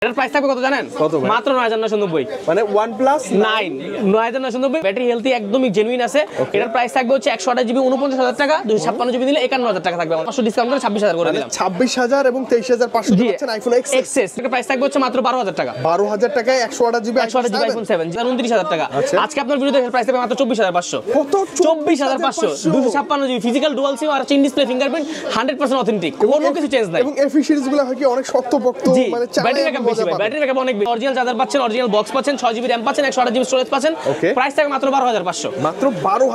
এটার প্রাইস থাকবে কত জানেন? মাত্র 9990 মানে OnePlus 9 9990 ব্যাটারি হেলথি একদমই জেনুইন আছে। এটার প্রাইস থাকবে হচ্ছে 128 জিবি 49000 টাকা, 256 জিবি দিলে 51000 টাকা থাকবে। 500 ডিসকাউন্ট করে 26000 করে দিলাম। 26000 এবং 23500 পাচ্ছেন আইফোন এক্সএস। এটার প্রাইস থাকবে হচ্ছে মাত্র 12000 টাকা। 12000 টাকায় 128 জিবি আইফোন 7 29000 টাকা। আজকে আপনার ভিডিওতে এর প্রাইস থাকবে মাত্র 24500। কত? 24500 256 জিবি ফিজিক্যাল ডুয়াল সিম আর ইন ডিসপ্লে ফিঙ্গারপ্রিন্ট 100% অথেন্টিক, কোনো কিছু চেঞ্জ নাই। এবং এফি সিরিজ গুলো হয় কি অনেক শক্তপোক্ত, মানে ব্যাটারি ব্যাকআপ বেশি ভাই, ব্যাটারি ব্যাকআপ অনেক বেশি। অরিজিনাল চার্জার পাচ্ছেন, অরিজিনাল বক্স পাচ্ছেন, 6 জিবি র‍্যাম পাচ্ছেন, 128 জিবি স্টোরেজ পাচ্ছেন। প্রাইস থাকবে মাত্র 12500। মাত্র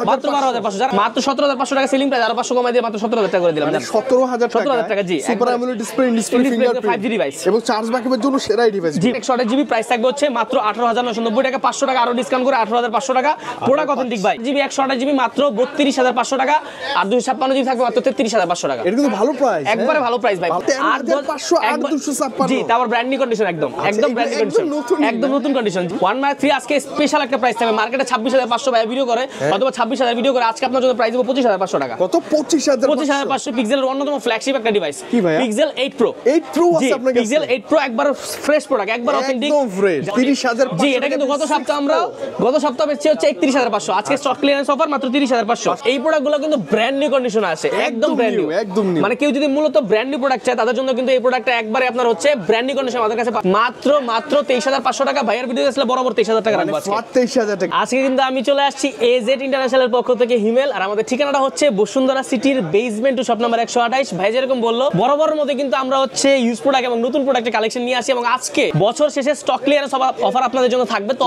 12500 যারা মাত্র 17500 টাকা সেলিং প্রাইস, আরো 500 কমাই দিয়ে মাত্র 17000 টাকা করে দিলাম। 17000 টাকা জি। Super AMOLED display, display fingerprint 5G device এবং চার্জ ব্যাকআপের জন্য সেরা ডিভাইস। জি 128 জিবি প্রাইস থাকবে হচ্ছে মাত্র 18990 টাকা, 500 টাকা আরো ডিসকাউন্ট করে 18500 টাকা। প্রোডাক্ট অথেন্টিক ভাই। জিবি 128 জিবি মাত্র 32500 টাকা, আর 256 জিবি থাকবে মাত্র 33500 টাকা। এটা কিন্তু ভালো প্রাইস, একবারে ভালো প্রাইস ভাই। 13500 আর 256 জি, তারপর ব্র্যান্ড নিউ কন্ডিশন একদম ব্র্যান্ড নিউ কন্ডিশন, একদম নতুন কন্ডিশন। 1/3 আজকে স্পেশাল একটা প্রাইস থাকবে। মার্কেটে 26500 ভাই ভিডিও করে, অথবা 26000 ভিডিও করে। আজকে আপনার জন্য প্রাইস দেব 25500 টাকা। কত? 25500। পিক্সেলের অন্যতম ফ্ল্যাগশিপ একটা ডিভাইস কি ভাই? Pixel 8 pro. 8 প্রো আছে আপনার কাছে? পিক্সেল 8 প্রো একবার ফ্রেশ প্রোডাক্ট, একবার অথেন্টিক, একদম ফ্রেশ। 30500। জি, এটা কিন্তু গত সপ্তাহে বেচছে হচ্ছে 31500। আজকে স্টক ক্লিয়ারেন্স অফার মাত্র 30500। এই প্রোডাক্টগুলো কিন্তু ব্র্যান্ড নিউ কন্ডিশন আছে, একদম ব্র্যান্ড নিউ, একদম নিউ। মানে কেউ যদি মূলত ব্র্যান্ড নিউ প্রোডাক্ট চায় তাদের জন্য কিন্তু এই প্রোডাক্টটা একবারে আপনার হচ্ছে ব্র্যান্ড নিউ কন্ডিশন আমাদের কাছে মাত্র 23500 টাকা। ভাইয়ের ভিডিও আসলে বরাবর 23000 টাকা রাখবো আজকে। 23000 টাকা। আজকে কিন্তু আমি চলে আসছি এজেড ইন্টারন্যাশনালের পক্ষ থেকে হিমেল, আর আমাদের ঠিকানাটা হচ্ছে বসুন্ধরা সিটির বেসমেন্ট টু শপ নাম্বার 128। ভাই যেরকম বললো বরাবরের মধ্যে কিন্তু আমরা হচ্ছে ইউজ প্রোডাক্ট এবং নতুন প্রোডাক্টের কালেকশন নিয়ে আসি, এবং আজকে বছর শেষে স্টক ক্লিয়ারেন্স অফার আপনাদের জন্য থাকবে। তো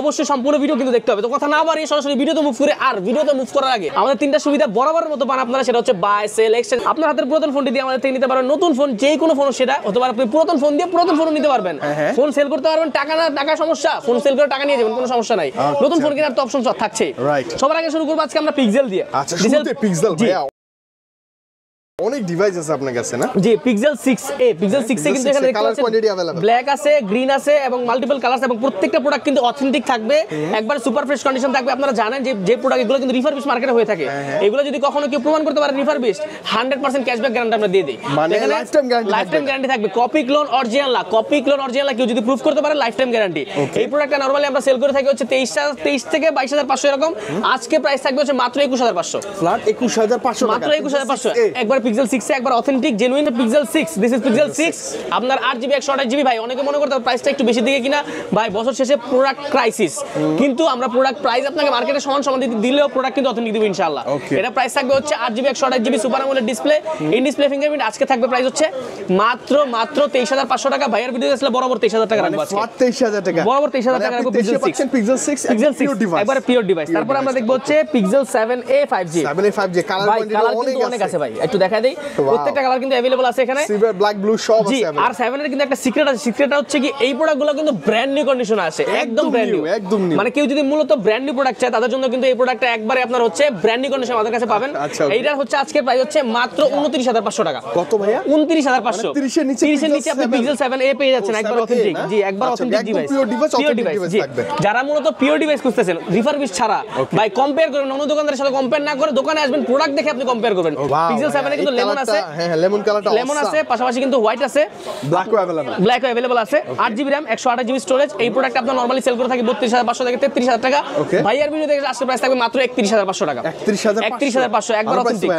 অবশ্যই সম্পূর্ণ ভিডিও কিন্তু দেখতে হবে। তো কথা না বাড়িয়ে সরাসরি ভিডিওতে মুভ করে, আর ভিডিওতে মুভ করার আগে আমাদের তিনটা সুবিধা বরাবরের মতো পান আপনারা, সেটা হচ্ছে বাই, সেল, এক্সচেঞ্জ। আপনার হাতের পুরাতন ফোনটি দিয়ে আমাদের থেকে নিতে পারবেন নতুন ফোন, যে কোনো ফোন সেটা হতে পারে। আপনি পুরাতন ফোন দিয়ে পুরাতন ফোন নিতে পারবেন, ফোন সেল করতে পারবেন। টাকা সমস্যা, ফোন সেল করে টাকা নিয়ে যাবেন, কোনো সমস্যা নাই। নতুন ফোন কেনার তো অপশন থাকছে। সবার আগে শুরু করবো আজকে আমরা পিক্সেল দিয়ে। আচ্ছা, পিক্সেল ভাইয়া অনেক ডিভাইস আছে আপনার কাছে না? জি, পিক্সেল 6a, পিক্সেল 6a কিন্তু এখানে দেখতে পাচ্ছেন ব্ল্যাক আছে, গ্রিন আছে এবং মাল্টিপল কালারস, এবং প্রত্যেকটা প্রোডাক্ট কিন্তু অথেন্টিক থাকবে, একবার সুপার ফ্রেশ কন্ডিশন থাকবে। আপনারা জানেন যে প্রোডাক্ট এগুলো কিন্তু রিফারবিশ মার্কেটে হয়ে থাকে। এগুলো যদি কখনো কেউ প্রমাণ করতে পারে রিফারবিশ, 100% ক্যাশব্যাক গ্যারান্টি আমরা দিয়ে দেই। মানে লাইফ টাইম গ্যারান্টি থাকবে। কপি ক্লোন অরিজিনাল কেউ যদি প্রুফ করতে পারে লাইফ টাইম গ্যারান্টি। এই প্রোডাক্টটা নরমালি আমরা সেল করে থাকি হচ্ছে 23 থেকে 22500 এরকম। আজকে প্রাইস থাকবে হচ্ছে মাত্র 21500, ফ্ল্যাট 21500 টাকা, মাত্র 21500। একবার পিক্সেল 6 একবার authentic genuine pixel 6। This is pixel 6 আপনার 8 জিবি 128 জিবি। ভাই অনেকে মনে করতে প্রাইসটা একটু বেশি দিকে কিনা, ভাই বছর শেষে প্রোডাক্ট ক্রাইসিস, কিন্তু আমরা প্রোডাক্ট প্রাইস আপনাকে মার্কেটে সমান দিলেও প্রোডাক্ট কিন্তু অথেন্টিক দিব ইনশাআল্লাহ। এটা প্রাইস থাকবে হচ্ছে 8 GB 128 GB super AMOLED display, in display fingerprint. আজকে থাকবে প্রাইস হচ্ছে মাত্র 23500 টাকা। ভাইয়ের ভিডিও আসলে বরাবর 23000 টাকা রাখবো আজকে। 23000 টাকা, বরাবর 23000 টাকা রাখবো পিক্সেল 6। পিক্সেল 6 পিওর ডিভাইস, একবারে পিওর ডিভাইস। তারপর আমরা দেখব হচ্ছে pixel 7a 5G। 7a 5G colour quantity অনেক আছে ভাই, একটু দেখাই দেই। প্রত্যেকটা কালার কিন্তু अवेलेबल আছে এখানে, সিলভার, ব্ল্যাক, ব্লু সব আছে। আর 7 এর কিন্তু একটা সিক্রেট আছে। সিক্রেটটা হচ্ছে কি এই প্রোডাক্টগুলো কিন্তু ব্র্যান্ড নিউ কন্ডিশনে আছে, একদম ব্র্যান্ড নিউ, একদম নিউ। মানে কেউ যদি মূলত ব্র্যান্ড নিউ প্রোডাক্ট চায় তাদের জন্য কিন্তু এই প্রোডাক্টটা একবারে আপনার হচ্ছে ব্র্যান্ড নিউ কন্ডিশনে আমাদের কাছে পাবেন। এইটার হচ্ছে আজকে প্রাইস হচ্ছে মাত্র 29500 টাকা। কত ভাইয়া? 29500। 30 এর নিচে আপনি পিক্সেল 7a পেয়ে যাচ্ছেন, একবার অথেন্টিক। জি, একবার অথেন্টিক ডিভাইস, পিওর ডিভাইস থাকবে। যারা মূলত পিওর ডিভাইস খুঁজতেছেন রিফারবিশ ছাড়া, ভাই কম্পেয়ার করুন, অন্য দোকানদারের সাথে কম্পেয়ার না করে দোকানে আসবেন, প্রোডাক্ট দেখে আপনি কম্পেয়ার করবেন। পিক্সেল 7 এ কিন্তু লেমন আছে, হ্যাঁ লেমন কালারটা লেমন আছে, পাশাপাশি কিন্তু হোয়াইট আছে, ব্ল্যাকও अवेलेबल আছে। 8 জিবি র‍্যাম 128 জিবি স্টোরেজ। এই প্রোডাক্ট আপনারা নরমালি সেল করে থাকি 32500 থেকে 33000 টাকা। ভাইয়ার ভিডিও দেখে আজকে প্রাইস থাকবে মাত্র 31500 টাকা। 31500 একবার অথেন্টিক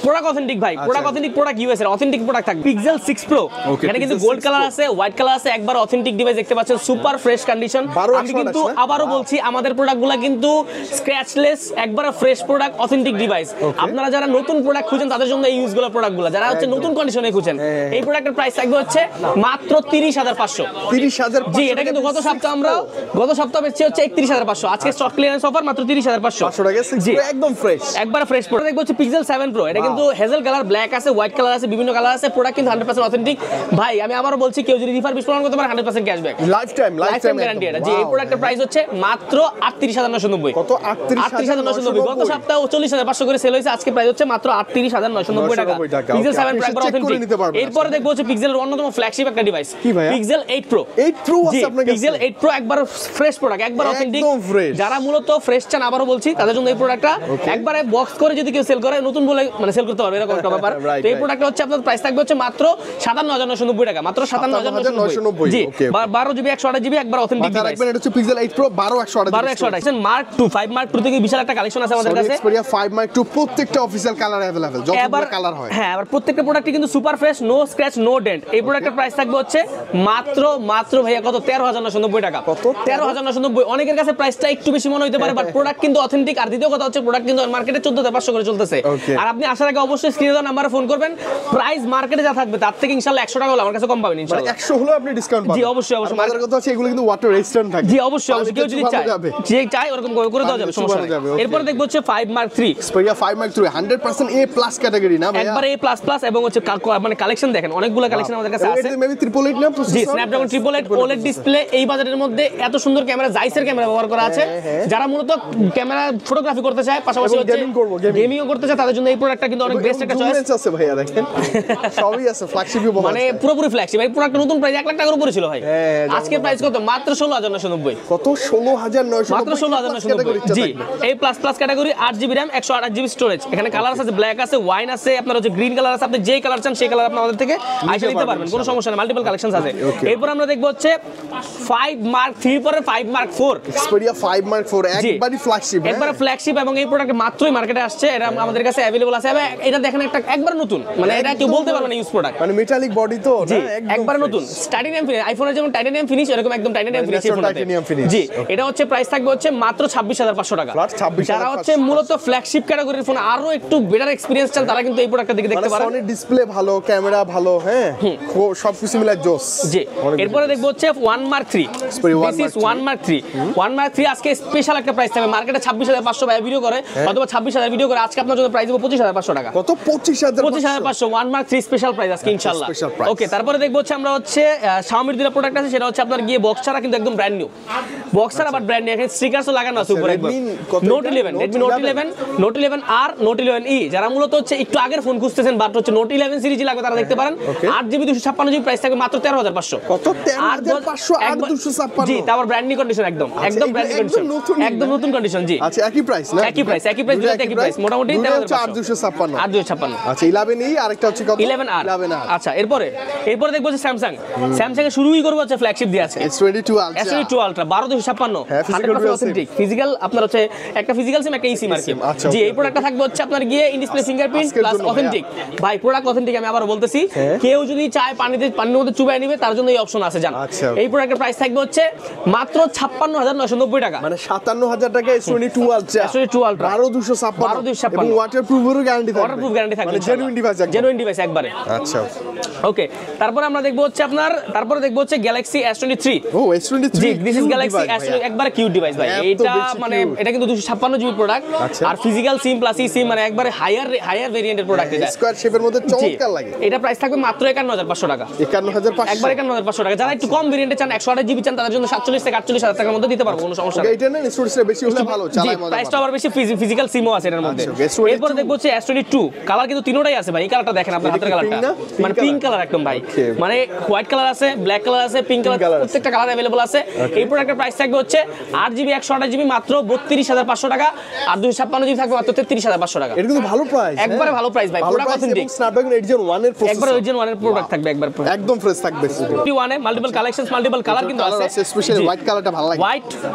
প্রোডাক্ট, অথেন্টিক ভাই, প্রোডাক্ট অথেন্টিক, প্রোডাক্ট ইউএস এর অথেন্টিক প্রোডাক্ট থাকবে। পিক্সেল 6 প্রো এখানে কিন্তু গোল্ড কালার আছে, হোয়াইট কালার আছে, একবার অথেন্টিক ডিভাইস দেখতে পাচ্ছেন, সুপার ফ্রেশ কন্ডিশন। আমি কিন্তু আবারো বলছি আমাদের প্রোডাক্টগুলো কিন্তু স্ক্র্যাচলেস, একবার ফ্রেশ প্রোডাক্ট, অথেন্টিক ডিভাইস। আপনারা যারা নতুন প্রোডাক্ট খুঁজেন তাদের জন্য এই ইউজগুলো প্রোডাক্টগুলো, যারা হচ্ছে নতুন কন্ডিশনে খুঁজেন, এই প্রোডাক্টের প্রাইস থাকবে হচ্ছে মাত্র 30500। 30500। জি, এটা কিন্তু গত সপ্তাহে বেচছে হচ্ছে 31500। আজকে স্টক ক্লিয়ারেন্স অফার মাত্র 30500 টাকা। জি, একদম ফ্রেশ, একবার ফ্রেশ প্রোডাক্ট দেখবো হচ্ছে পিক্সেল 7 প্রো। এটা কিন্তু হেজেল কালার, ব্ল্যাক আছে, হোয়াইট কালার আছে, বিভিন্ন কালার আছে। প্রোডাক্ট কিন্তু 100% অথেন্টিক। ভাই আমি আবারো বলছি কেউ যদি রিফারবিশ প্রমাণ করতে পারে 100% ক্যাশব্যাক, লাইফ টাইম গ্যারান্টি এটা। জি, এই প্রোডাক্টের প্রাইস হচ্ছে মাত্র 38990। কত? 38990। গত সপ্তাহে 40500 করে সেল হয়েছে, আজকে প্রাইস হচ্ছে মাত্র 38990 টাকা। টাকা। পিক্সেল 7 আপনি Pro একবার check করে অথেন্টিক। নিতে পারবেন। এরপরে দেখবো হচ্ছে পিক্সেলের অন্যতম ফ্ল্যাগশিপ একটা ডিভাইস কি ভাইয়া? পিক্সেল 8 Pro 8 Pro জি, আছে আপনার কাছে? পিক্সেল 8 Pro একবার ফ্রেশ প্রোডাক্ট, একবার অথেন্টিক। একদম fresh। যারা মূলত ফ্রেশ চান আবারও বলছি তাদের জন্য এই প্রোডাক্টটা একবারে বক্স করে যদি কেউ সেল করে নতুন বলে মানে সেল করতে পারবে এরকম একটা ব্যাপার। Right, তো এই right. প্রোডাক্টটা হচ্ছে আপনার প্রাইস থাকবে হচ্ছে মাত্র 57990 টাকা, মাত্র 57990 জি। okay, okay. 12 জিবি 128 জিবি একবার অথেন্টিক মাথায় ডিভাইস। রাখবেন এটা হচ্ছে পিক্সেল 8 Pro 12 128 মার্ক 2 5 মার্ক 2 থেকে বিশাল একটা কালেকশন আছে আমাদের কাছে। Xperia 5 Mark II প্রত্যেকটা অফিশিয়াল কালার अवेलेबल, যতগুলো কালার হয়। হ্যাঁ, আবার প্রত্যেকটা প্রোডাক্টই কিন্তু super fresh, no scratch no dent. এই প্রোডাক্টের প্রাইস থাকবে হচ্ছে মাত্র ভাইয়া কত 13990 টাকা। কত? 13990। অনেকের কাছে প্রাইসটা একটু বেশি মনে হতে পারে বাট প্রোডাক্ট কিন্তু অথেন্টিক। আর দ্বিতীয় কথা হচ্ছে প্রোডাক্ট কিন্তু মার্কেটে 14500 করে চলতেছে। Okay. আর আপনি আসার আগে অবশ্যই স্ক্রিনে দেওয়া নাম্বারে ফোন করবেন। প্রাইস মার্কেটে যা থাকবে তার থেকে ইনশাআল্লাহ 100 টাকা হলে আমার কাছে কম পাবেন মানে ইনশাআল্লাহ। 100 হলো আপনি ডিসকাউন্ট পাবেন। জি, অবশ্যই, অবশ্যই। আর মজার কথা হচ্ছে এগুলো কিন্তু ওয়াটার রেজিস্ট্যান্ট থাকে। জি, অবশ্যই কেউ যদি চায় যে চায় ওরকম করে দেওয়া যাবে, সমস্যা নেই। okay. এরপর দেখবো হচ্ছে 5 mark 3 Xperia 5 Mark III 100% A+ category না ভাই? একবার A++ এবং হচ্ছে মানে কালেকশন দেখেন অনেকগুলো কালেকশন আমাদের কাছে আছে। এটা মেবি 888 না জি, প্রসেসর? Snapdragon 888 OLED display. এই বাজারের মধ্যে এত সুন্দর ক্যামেরা, জাইসের ক্যামেরা ব্যবহার করা আছে। যারা মূলত ক্যামেরা ফটোগ্রাফি করতে চায় পাশাপাশি এবং হচ্ছে gaming করবো, gaming। গেমিংও করতে চায় তাদের জন্য এই প্রোডাক্টটা কিন্তু অনেক বেস্ট একটা চয়েস। Endurance আছে ভাইয়া দেখেন। সবই আছে, ফ্ল্যাগশিপও বলা মানে যায়। পুরোপুরি ফ্ল্যাগশিপ। এই প্রোডাক্টের নতুন প্রাইস 1 লাখ টাকার উপরে ছিল ভাই। হ্যাঁ, আজকে প্রাইস কত? মাত্র 16990। কত? 16990 মাত্র 16990 জি। এই plus category 8GB RAM 128GB storage. এখানে কালার আছে, ব্ল্যাক আছে, ওয়াইন আছে, আপনার হচ্ছে গ্রিন কালার আছে। আপনি যে কালার চান সেই কালার আপনি আমাদের থেকে আইসা নিতে পারবেন, কোনো সমস্যা নেই। মাল্টিপল কালেকশনস আছে। এরপর আমরা দেখব হচ্ছে 5 মার্ক 3 পরে 5 মার্ক 4 Xperia 5 Mark IV একবারই ফ্ল্যাগশিপ। একবার ফ্ল্যাগশিপ এবং এই প্রোডাক্ট মাত্রই মার্কেটে আসছে। এটা আমাদের কাছে अवेलेबल আছে। এবং এটা দেখেন একটা একবার নতুন, মানে এটা কেউ বলতে পারবে না ইউজ প্রোডাক্ট। মানে মেটালিক বডি তো জি, না, একবার নতুন টাইটানিয়াম ফিনিশ। আইফোনের যেমন টাইটানিয়াম ফিনিশ এরকম একদম টাইটানিয়াম ফিনিশ এই ফোনটাতে। Titanium finish. জি, এটা হচ্ছে প্রাইস থাকবে হচ্ছে মাত্র 26500 টাকা। Flat 26,500 যারা হচ্ছে মূলত ফ্ল্যাগশিপ ক্যাটাগরির ফোন আরো একটু বেটার এক্সপেরিয়েন্স চান তারা কিন্তু এই প্রোডাক্টটা দেখতে মানে পারেন। সনির ডিসপ্লে ভালো, ক্যামেরা ভালো, হ্যাঁ সবকিছু মিলে জোস। জি, এরপরে দেখবো হচ্ছে 1 mark 3 Xperia 1 this is 1 mark 3 1 mark 3 আজকে স্পেশাল একটা প্রাইস থাকবে। মার্কেটে 26500 ভাই ভিডিও করে অথবা 26000 ভিডিও করে, আজকে আপনার জন্য প্রাইস দেব 25500 টাকা। কত? 25500। 25500 1 মার্ক 3 স্পেশাল প্রাইস আজকে ইনশাআল্লাহ। special price। ওকে, তারপরে দেখবো হচ্ছে আমরা হচ্ছে Xiaomi এর দুটো প্রোডাক্ট আছে, সেটা হচ্ছে আপনার গিয়ে বক্স ছাড়া কিন্তু একদম ব্র্যান্ড নিউ। বক্স ছাড়া বাট ব্র্যান্ড নিউ, এখানে স্টিকারসও লাগানো আছে উপরে একবার। Redmi কত Note এটা? 11 Redmi Note 11 Note 11R Note 11E যারা মূলত হচ্ছে একটু আগের ফোন খুঁজতেছেন বাট হচ্ছে Note 11 সিরিজ লাগবে তারা দেখতে পারেন। 8GB 256GB প্রাইস থাকবে মাত্র 13500। কত? 13500 8256। জি, তারপর ব্র্যান্ড নিউ কন্ডিশন একদম ব্র্যান্ড নিউ কন্ডিশন, একদম নতুন কন্ডিশন। জি, আচ্ছা, একই প্রাইস না? একই প্রাইস দুটোতে একই প্রাইস মোটামুটি 8256। 8256। আচ্ছা, 11E আরেকটা হচ্ছে কত? 11R 11R। আচ্ছা, এরপরে দেখবো যে স্যামসাং এর শুরুই করবো হচ্ছে ফ্ল্যাগশিপ দিয়ে আছে S22 Ultra। S22 Ultra 12256 হ্যাঁ, physical 100% অথেন্টিক ফিজিক্যাল। আপনার হচ্ছে একটা ফিজিক্যাল সিম একটা eSIM আর কি। আচ্ছা, জি, okay, এই প্রোডাক্টটা থাকবে হচ্ছে আপনার গিয়ে ইন ডিসপ্লে ফিঙ্গারপ্রিন্ট আজকের প্লাস জন্য অথেন্টিক। ভাই প্রোডাক্ট অথেন্টিক, আমি আবার বলতেছি কেউ যদি চায় পানির মধ্যে চুবাই নিবে তার জন্য এই অপশন আছে জান। আচ্ছা, এই প্রোডাক্টের প্রাইস থাকবে হচ্ছে মাত্র 56990 টাকা। মানে 57000 টাকা S22 Ultra। S22 Ultra 12256 12256 এবং ওয়াটারপ্রুফেরও গ্যারান্টি থাকবে। ওয়াটারপ্রুফ গ্যারান্টি থাকবে, জেনুইন ডিভাইস একদম। জেনুইন ডিভাইস একবারে। আচ্ছা, ওকে, তারপরে আমরা দেখবো হচ্ছে Galaxy S23। ও S23 জি, দিস ইজ Galaxy S23 একবার কিউট ডিভাইস ভাই। এত এটা বেশি মানে cute। এটা কিন্তু 256GB প্রোডাক্ট আচ্ছা। আর ফিজিক্যাল সিম প্লাস ই সিম মানে একবারে হায়ার ভেরিয়েন্টের প্রোডাক্ট এটা। স্কয়ার শেপের মধ্যে চমৎকার লাগে। এটা প্রাইস থাকবে মাত্র 51500 টাকা। 51500 একবার 51500 টাকা। যারা একটু কম ভেরিয়েন্টে চান 128GB চান তাদের জন্য 47 থেকে 48000 টাকার মধ্যে দিতে পারবো, কোনো সমস্যা নেই। এটা না স্টোরেজটা বেশি হলে ভালো, জি, চালায় মজা প্রাইসটা আবার বেশি, ফিজিক্যাল সিমও আছে এর মধ্যে। আচ্ছা, S22 এরপর দেখবো হচ্ছে S22 কালার কিন্তু তিনটাই আছে ভাই। এই কালারটা দেখেন আপনার হাতের কালারটা, না? মানে Pink পিঙ্ক কালার একদম ভাই। Okay. মানে হোয়াইট কালার আছে, ব্ল্যাক কালার আছে, পিঙ্ক কালার, color আছে। প্রত্যেকটা কালার अवेलेबल আছে। এই প্রোডাক্টের প্রাইস থাকবে হচ্ছে 8GB 128GB মাত্র 32500 টাকা আর 256GB থাকবে মাত্র 33500 টাকা। এটা কিন্তু ভালো প্রাইস, একবারে ভালো প্রাইস ভাই, প্রোডাক্ট অথেন্টিক। স্ন্যাপড্রাগন 8 Gen 1 এর প্রসেসর একবার Gen 1 এর প্রোডাক্ট থাকবে একবার। একদম ফ্রেশ থাকবে। 21 এ মাল্টিপল কালেকশনস, মাল্টিপল কালার কিন্তু আছে। স্পেশালি হোয়াইট কালারটা ভালো লাগে। হোয়াইট,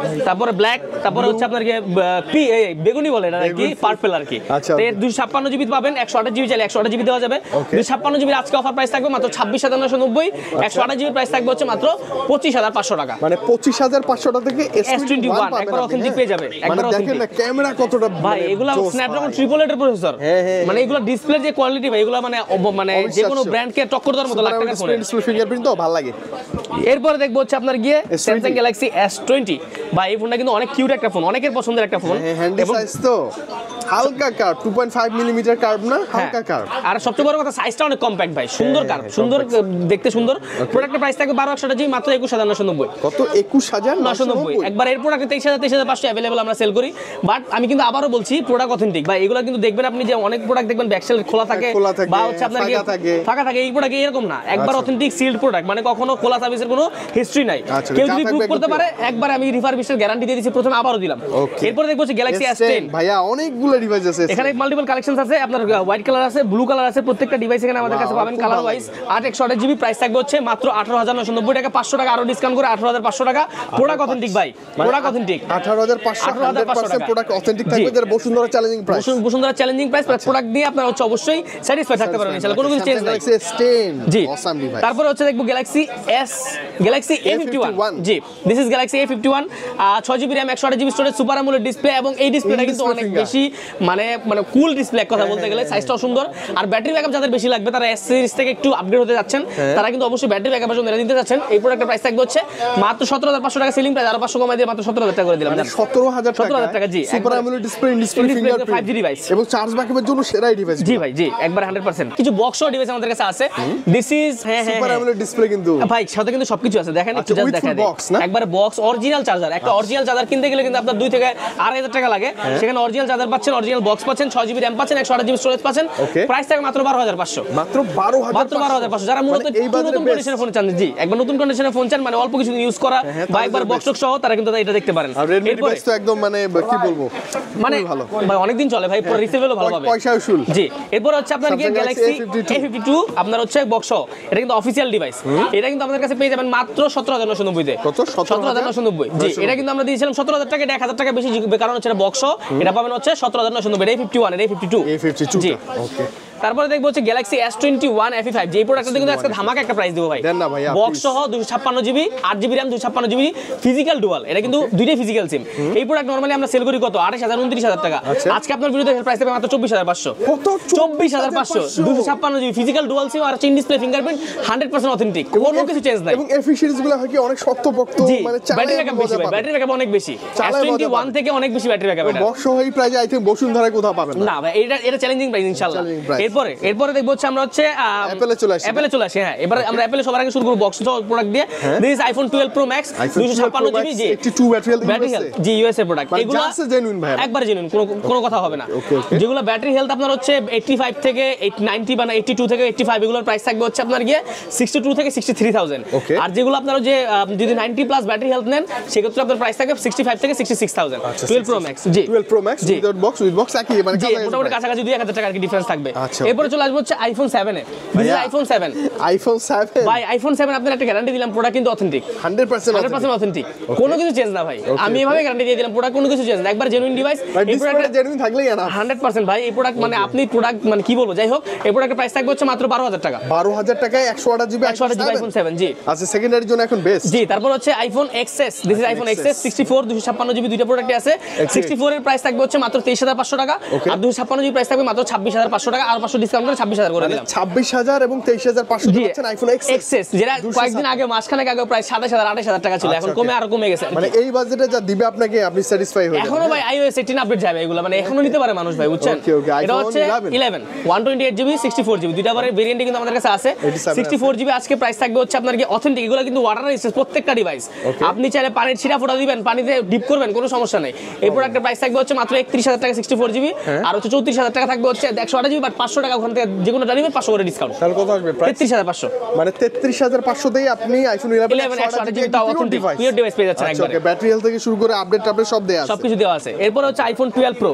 তারপরে ব্ল্যাক, তারপরে হচ্ছে আপনার কি বেগুনি বলে না কি, পার্পল আর কি। আচ্ছা, তো 256GB পাবেন, 128GB চাইলে 128GB দেওয়া যাবে। 256GB আজকে অফার প্রাইস থাকবে মাত্র 26990। 128GB প্রাইস থাকবে হচ্ছে মাত্র 25500 টাকা। মানে 25500 টাকা থেকে S21 একবার অথেন্টিক পেয়ে যাবে, একবার মানে দেখেন না ক্যামেরা কতটা ভাই। এগুলা স্ন্যাপড্রাগন 888 এর প্রসেসর, মানে এগুলা ডিসপ্লে যে কোয়ালিটি ভাই, এগুলা মানে যে কোনো ব্র্যান্ডকে টক্কর দেওয়ার মতো লাখ টাকার ফোন। ডিসপ্লে ফিঙ্গারপ্রিন্ট তো ভালো লাগে। এরপরে দেখবো হচ্ছে আপনার গিয়ে Samsung Galaxy S20 ভাই। এই ফোনটা কিন্তু অনেক কিউট একটা ফোন, অনেকের পছন্দের একটা ফোন। হ্যান্ডি সাইজ তো হালকা কার্ভ 2.5 মিলিমিটার কার্ভ না, হালকা কার্ভ। আর সবচেয়ে বড় কথা সাইজটা অনেক কম্প্যাক্ট ভাই, সুন্দর কার্ভ, সুন্দর দেখতে সুন্দর। প্রোডাক্টের প্রাইস থাকবে 1200 জি মাত্র 21990। কত? 21990। একবার এর প্রোডাক্টে 23500 अवेलेबल আমরা সেল করি। বাট আমি কিন্তু আবারও বলছি প্রোডাক্ট অথেন্টিক ভাই। এগুলো কিন্তু দেখবেন আপনি যে অনেক প্রোডাক্ট দেখবেন ব্যাকসেল খোলা থাকে বা হচ্ছে আপনার ফাঁকা থাকে, এই প্রোডাক্ট এরকম না, একবার অথেন্টিক সিলড প্রোডাক্ট, মানে কখনো খোলা সার্ভিসের কোনো হিস্ট্রি নাই। কেউ যদি প্রুভ করতে পারে, একবার আমি রিফারবিশের গ্যারান্টি দিয়ে দিয়েছি, প্রথমে আবারও দিলাম। এরপর দেখবো গ্যালাক্সি S10 ভাইয়া, অনেকগুলো ডিভাইস আছে এখানে, মাল্টিপল কালেকশনস আছে। আপনার হোয়াইট কালার আছে, ব্লু কালার আছে, প্রত্যেকটা ডিভাইস এখানে আমাদের কাছে পাবেন কালার ওয়াইজ। 8 জিবি প্রাইস থাকবে হচ্ছে মাত্র 18990 টাকা, 500 টাকা আরো ডিসকাউন্ট করে 18500 টাকা। প্রোডাক্ট অথেন্টিক ভাই, প্রোডাক্ট অথেন্টিক 18500 প্রোডাক্ট অথেন্টিক থাকবে, যার Bashundhara challenging price. Bashundhara challenging price, product দিয়ে আপনারা হচ্ছে অবশ্যই স্যাটিসফাই থাকতে পারবেন ইনশাআল্লাহ, কোনো কিছু চেঞ্জ নাই। গ্যালাক্সি S10 জি, অসাম ডিভাইস। তারপর হচ্ছে দেখবো Galaxy A51। G, this is Galaxy A51, 6 GB RAM, 128 GB storage, super AMOLED display, এবং এই ডিসপ্লেটা কিন্তু অনেক বেশি মানে কুল ডিসপ্লে এক কথা বলতে গেলে, সাইজটাও সুন্দর। আর ব্যাটারি ব্যাকআপ যাদের বেশি লাগবে, তারা S সিরিজ থেকে একটু আপগ্রেড হতে যাচ্ছেন, তারা কিন্তু অবশ্যই ব্যাটারি ব্যাকআপের জন্য নিতে যাচ্ছেন। এই প্রোডাক্টের প্রাইস থাকবে হচ্ছে মাত্র 17500 টাকা সেলিং প্রাইস, আর 500 কমাই দিয়ে মাত্র 17000 টাকা করে দিলাম। 17000 টাকা। জি, super AMOLED display, fingerprint, 5G device এবং চার্জ ব্যাকআপের জন্য সেরা ডিভাইস। জি ভাই, জি, একবার 100%। কিছু বক্স ডিভাইস আমাদের কাছে আছে। This is super AMOLED display কিন্তু ভাই, সাথে কিন্তু সবকিছু আছে, দেখেন একটু জাস্ট দেখা দেয়। একবার বক্স অরিজিনাল চার্জার, একটা অরিজিনাল চার্জার কিনতে গেলে কিন্তু আপনার 2 থেকে 2500 টাকা লাগে, সেখানে অরিজিনাল চার্জার পাচ্ছেন, অরিজিনাল বক্স পাচ্ছেন, 6 জিবি RAM পাচ্ছেন, 128 জিবি স্টোরেজ পাচ্ছেন। প্রাইস থাকে মাত্র 12500। মাত্র 12500। যারা মূলত নতুন কন্ডিশনে ফোন চান, জি, একবার নতুন কন্ডিশনে ফোন চান, মানে অল্প কিছু ইউজ করা বা একবার বক্স সহ, তারা কিন্তু এটা দেখতে পারেন। আর রেডমি ডিভাইস তো একদম মানে কি বলবো, মানে ভালো ভাই, অনেক দিন চলে ভাই, পুরো রিসিভেবল ভালো পাবে, পয়সা উসুল। জি, এরপর হচ্ছে আপনার কি গ্যালাক্সি A52, আপনার হচ্ছে বক্স, এটা কিন্তু অফিশিয়াল ডিভাইস। এটা কিন্তু আমাদের কাছে পেয়ে যাবেন মাত্র 17990 তে। কত? 17990। জি, এটা কিন্তু আমরা দিয়েছিলাম 17000 টাকা, এটা 1000 টাকা বেশি, কারণ হচ্ছে এটা বক্স, এটা পাবেন হচ্ছে 17990। এটা A51, এটা A52। জি, ওকে। তারপরে দেখবো হচ্ছে গ্যালাক্সি S21 FE5, যে প্রোডাক্টটা কিন্তু আজকে ধামাকা একটা প্রাইস দেবো ভাই। বক্স সহ 256 GB, 8 GB RAM, 256 GB physical dual, এটা কিন্তু দুইটাই ফিজিক্যাল সিম। এই প্রোডাক্ট নরমালি আমরা সেল করি কত? 28000 29000 টাকা। আজকে আপনার ভিডিওতে প্রাইস থাকবে মাত্র 24500। কত? 24500, 256 জিবি ফিজিক্যাল ডুয়াল সিম, আর চিন ডিসপ্লে, ফিঙ্গারপ্রিন্ট, 100% অথেন্টিক, কোনো কিছু চেঞ্জ নাই। এবং এফি সিরিজগুলো হয় কি অনেক শক্তপোক্ত, মানে ব্যাটারি ব্যাকআপ বেশি ভাই, ব্যাটারি ব্যাকআপ অনেক বেশি, S21 থেকে অনেক বেশি ব্যাটারি ব্যাকআপ। এটা বক্স সহ এই প্রাইসে আই থিং বসুন্ধরায় কোথাও পাবেন না ভাই, এটা চ্যালেঞ্জিং প্রাইস ইনশাআল্লাহ। এরপরে দেখবো হচ্ছে আমরা হচ্ছে অ্যাপলে চলে আসি। হ্যাঁ, এবারে আমরা অ্যাপলে সবার আগে শুরু করব বক্স প্রোডাক্ট দিয়ে। This iPhone 12 pro max, 256 GB, G, 82 battery health, G, USA product. এগুলো আছে জেনুইন ভাই, একবার জেনুইন, কোনো কথা হবে না। যেগুলো ব্যাটারি হেলথ আপনার হচ্ছে 85 থেকে 90 বা 82 থেকে 85, এগুলোর প্রাইস থাকবে হচ্ছে আপনার গিয়ে 62 থেকে 63000। আর যেগুলো আপনারা যে যদি 90 প্লাস ব্যাটারি হেলথ নেন, সেক্ষেত্রে আপনার প্রাইস থাকবে 65 থেকে 66000। 12 pro max, G, 12 pro max with box একই, মানে মোটামুটি কাছাকাছি 2000 টাকা আর কি ডিফারেন্স থাকবে। এরপরে চলে আসবো হচ্ছে iPhone 7 A. This is iPhone 7 ভাই, আইফোন 7 আপনার একটা গ্যারান্টি দিলাম, প্রোডাক্ট কিন্তু অথেন্টিক, 100% অথেন্টিক, কোনো কিছু চেঞ্জ না ভাই। আমি এভাবে গ্যারান্টি দিয়ে দিলাম, প্রোডাক্ট কোনো কিছু চেঞ্জ না, একবার জেনুইন ডিভাইস। এই প্রোডাক্ট জেনুইন থাকলেই না, 100% ভাই। এই প্রোডাক্ট মানে আপনি প্রোডাক্ট মানে কি বলবো, যাই হোক, এই প্রোডাক্টের প্রাইস থাকবে হচ্ছে মাত্র 12000 টাকা। 12000 টাকায় 128 জিবি আইফোন 7, জি। আচ্ছা, সেকেন্ডারির জন্য এখন বেস্ট। জি, তারপর হচ্ছে iPhone XS, this is iPhone XS 64, 256 GB, দুইটা প্রোডাক্টই আছে। 64 এর প্রাইস থাকবে হচ্ছে মাত্র 23500 টাকা, আর 256 জিবি প্রাইস থাকবে মাত্র 26500 টাকা, আর 500 ডিসকাউন্ট করে 26000 করে দিলাম। 26000 এবং 23500 পাচ্ছেন আইফোন XS, যেটা কয়েকদিন আগে মাসখানেক আগে প্রায় 27000 28000 টাকা ছিল, এখন কমে আরো কমে গেছে। মানে এই বাজেটে যা দিবে আপনাকে, আপনি স্যাটিসফাই হয়ে যাবেন। এখনো ভাই iOS 18 আপডেট যাবে এগুলো, মানে এখনো নিতে পারে মানুষ ভাই, বুঝছেন। এটা হচ্ছে 11 128 জিবি 64 জিবি, দুইটা ভেরিয়েন্টই কিন্তু আমাদের কাছে আছে। 64 জিবি আজকে প্রাইস থাকবে হচ্ছে আপনার কি অথেন্টিক, এগুলো কিন্তু ওয়াটার রেজিস্ট্যান্স প্রত্যেকটা ডিভাইস। আপনি চাইলে পানির ছিটা ফোটা দিবেন, পানিতে ডিপ করবেন, কোনো সমস্যা নেই। এই প্রোডাক্টের প্রাইস থাকবে হচ্ছে মাত্র 31000 টাকা 64 জিবি, আর হচ্ছে 34000 টাকা থাকবে হচ্ছে 128 জিবি, বাট 500 টাকা ওখান থেকে যে কোনো নেবেন 500 করে ডিসকাউন্ট। তাহলে কত আসবে প্রাইস? 33500। মানে 33500 দেই আপনি আইফোন 11 128 জিবি তাও অথেন্টিক পিওর ডিভাইস পেয়ে যাচ্ছেন একবারে। ব্যাটারি হেলথ থেকে শুরু করে আপডেট সব দেয়া আছে, সবকিছু দেওয়া আছে। এরপর হচ্ছে iPhone 12 pro,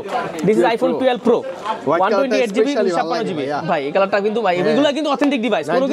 this is iPhone 12 pro, 128 GB 256 GB. ভাই এই কালারটা কিন্তু ভাই, এগুলো কিন্তু অথেন্টিক ডিভাইস, কোনো